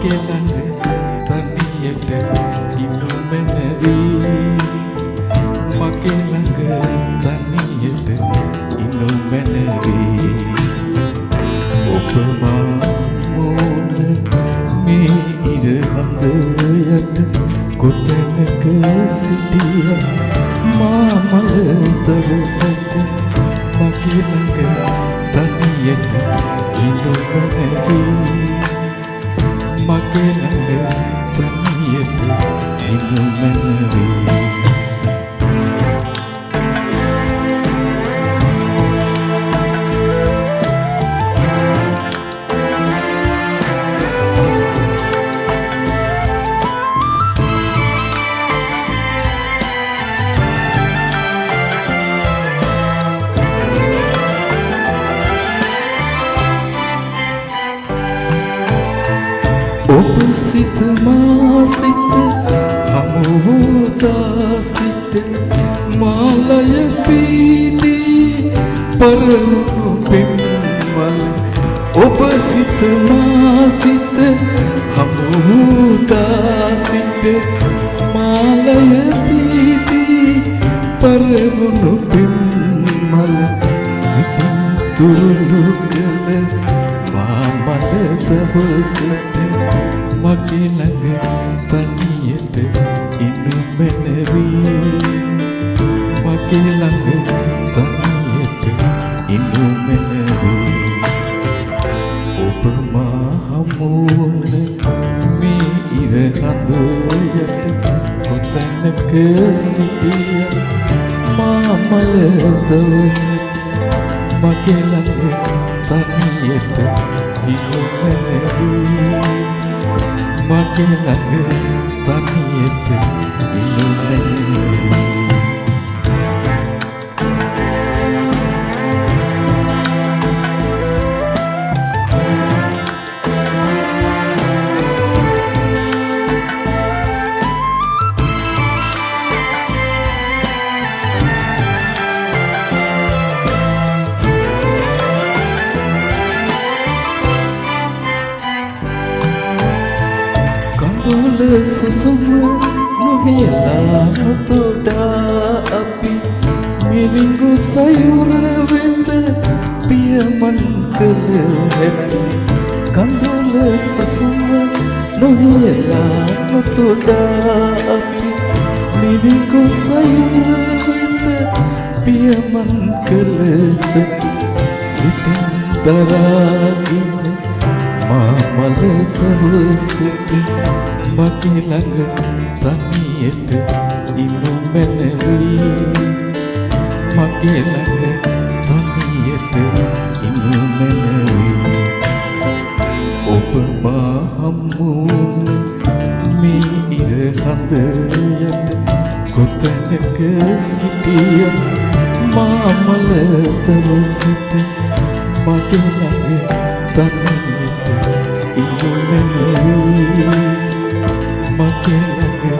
මගේ ළඟ තනියට ඉන්නු මැනවි මගේ ළඟ තනියට ඉන්නු මැනවි ඔබ මෝන මේ ඉර හඳ යට කොතැනක සිටිය මා මල දවසට මගේ ළඟ තනියට ඉන්නු මැනවි මගේ ළඟ තනියට ඉන්නු මැනවි ඔබ සිත මා සිත හමු වූදා සිට මාලය පීදී පරවුණු පෙම්වල ඔබ සිත මා සිත හමු වූදා සිට මාලය පීදී පරවුණු පෙම්වල සිතින් තුරුළු කළ මාමල දවසට මගේ ළඟ තනියට ඉන්නු මැනවි මගේ ළඟ තනියට ඉන්නු මැනවි ඔබ මා හමුවන මේ ඉර හඳ යට කොතැනක සිටිය මා මල දවසට මගේ ළඟ තනියට ඉන්නු මැනවි මගේ ළඟ තනියට ඉන්නු මැනවි තුල සුසුම නොහෙලා නොතොඩා අපි මිරිඟු සයුර වෙත පියමන් කළ හැටි කඳුල සුසුම නොහෙලා නොතොඩා අපි මිරිඟු සයුර වෙත පියමන් කළ හැටි සිතින් දරාගෙන මා මල දවසට මගේ ළඟ තනියට ඉන්නු මැනවි මගේ ළඟ තනියට ඉන්නු මැනවි ඔබ මා හමුවන මේ ඉර හඳ යට කොතැනක සිටිය මා මල දවසට මගේ ළඟ තනියට ඉන්නු මැනවි මගේ ළඟ